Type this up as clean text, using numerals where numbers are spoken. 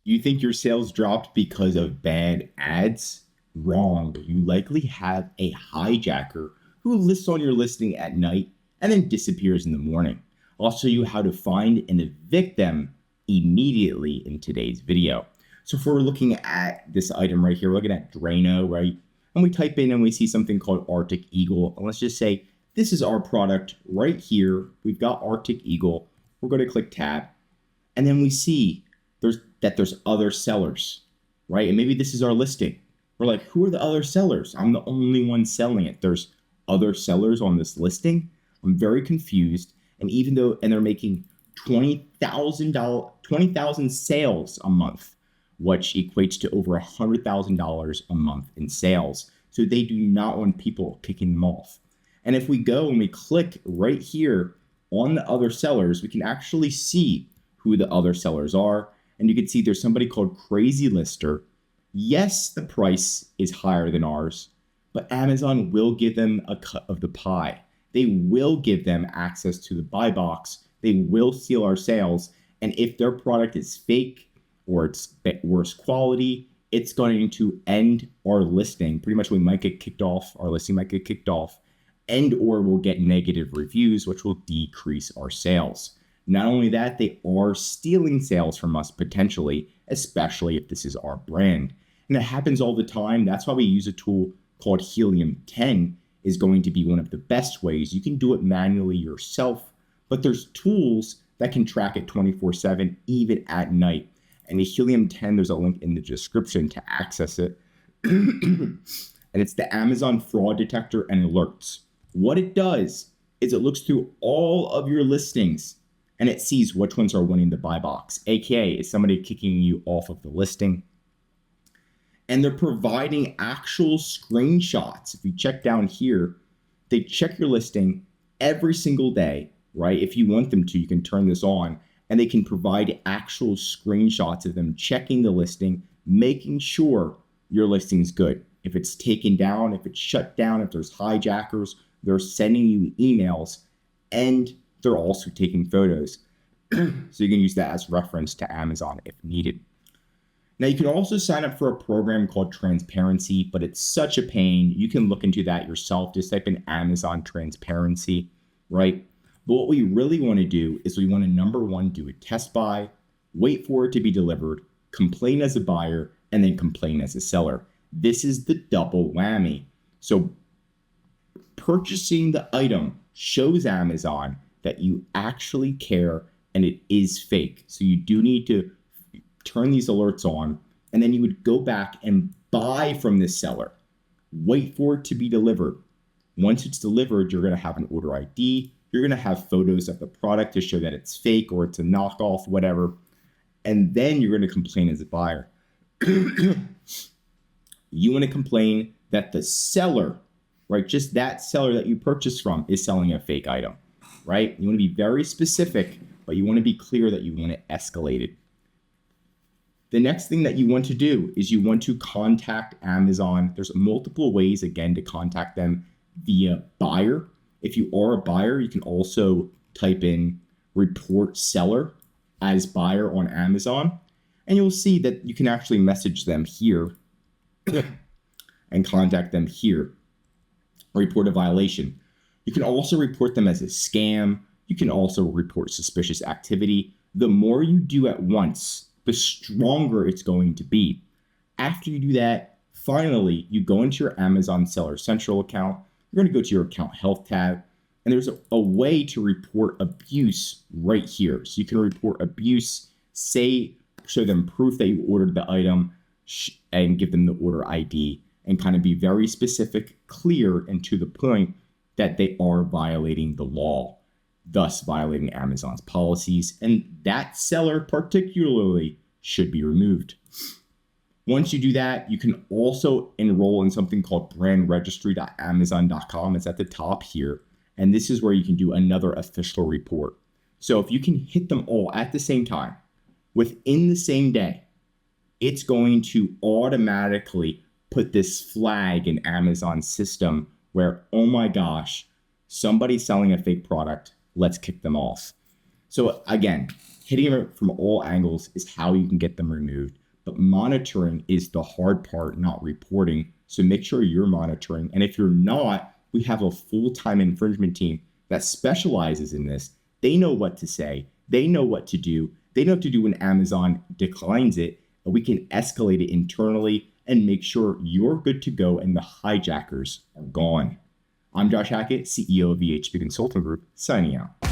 You think your sales dropped because of bad ads? Wrong. You likely have a hijacker who lists on your listing at night and then disappears in the morning. I'll show you how to find and evict them immediately in today's video. So if we're looking at this item right here, we're looking at Drano, right? And we type in and we see something called Arctic Eagle. And let's just say this is our product right here. We've got Arctic Eagle. We're going to click tab. And then we see there's other sellers, right? And maybe this is our listing. We're like, who are the other sellers? I'm the only one selling it. There's other sellers on this listing. I'm very confused. And even though, and they're making $20,000 sales a month, which equates to over $100,000 a month in sales. So they do not want people kicking them off. And if we go and we click right here on the other sellers, we can actually see who the other sellers are. And you can see there's somebody called Crazy Lister. Yes, the price is higher than ours, but Amazon will give them a cut of the pie. They will give them access to the buy box. They will steal our sales. And if their product is fake or it's worse quality, it's going to end our listing. Pretty much we might get kicked off. Our listing might get kicked off, and or we'll get negative reviews, which will decrease our sales. Not only that, they are stealing sales from us potentially, especially if this is our brand. And it happens all the time. That's why we use a tool called Helium 10 is going to be one of the best ways. You can do it manually yourself, but there's tools that can track it 24/7, even at night. And the Helium 10, there's a link in the description to access it. And it's the Amazon fraud detector and alerts. What it does is it looks through all of your listings and it sees which ones are winning the buy box, aka is somebody kicking you off of the listing. And they're providing actual screenshots. If you check down here, they check your listing every single day, right? If you want them to, you can turn this on and they can provide actual screenshots of them checking the listing, making sure your listing's good. If it's taken down, if it's shut down, if there's hijackers, they're sending you emails and they're also taking photos. So you can use that as reference to Amazon if needed. Now you can also sign up for a program called Transparency, but it's such a pain. You can look into that yourself. Just type in Amazon Transparency, right? But what we really want to do is we want to, number one, do a test buy, wait for it to be delivered, complain as a buyer, and then complain as a seller. This is the double whammy. So purchasing the item shows Amazon that you actually care and it is fake. So you do need to turn these alerts on, and then you would go back and buy from this seller. Wait for it to be delivered. Once it's delivered, you're going to have an order ID. You're going to have photos of the product to show that it's fake or it's a knockoff, whatever. And then you're going to complain as a buyer. You want to complain that the seller, right, just that seller that you purchased from is selling a fake item, right? You want to be very specific, but you want to be clear that you want to escalate it. The next thing that you want to do is you want to contact Amazon. There's multiple ways, again, to contact them via buyer. If you are a buyer, you can also type in report seller as buyer on Amazon, and you'll see that you can actually message them here and contact them here. Report a violation. You can also report them as a scam. You can also report suspicious activity. The more you do at once, the stronger it's going to be. After you do that, finally, you go into your Amazon Seller Central account. You're going to go to your account health tab, and there's a way to report abuse right here. So you can report abuse, show them proof that you ordered the item, and give them the order ID, and kind of be very specific, clear, and to the point that they are violating the law, thus violating Amazon's policies, and that seller particularly should be removed. Once you do that, you can also enroll in something called brandregistry.amazon.com. It's at the top here, and this is where you can do another official report. So if you can hit them all at the same time, within the same day, it's going to automatically put this flag in Amazon's system where, oh my gosh, somebody's selling a fake product. Let's kick them off. So again, hitting them from all angles is how you can get them removed. But monitoring is the hard part, not reporting. So make sure you're monitoring. And if you're not, we have a full-time infringement team that specializes in this. They know what to say. They know what to do. They know what to do when Amazon declines it. And we can escalate it internally and make sure you're good to go and the hijackers are gone. I'm Josh Hackett, CEO of VHP Consulting Group, signing out.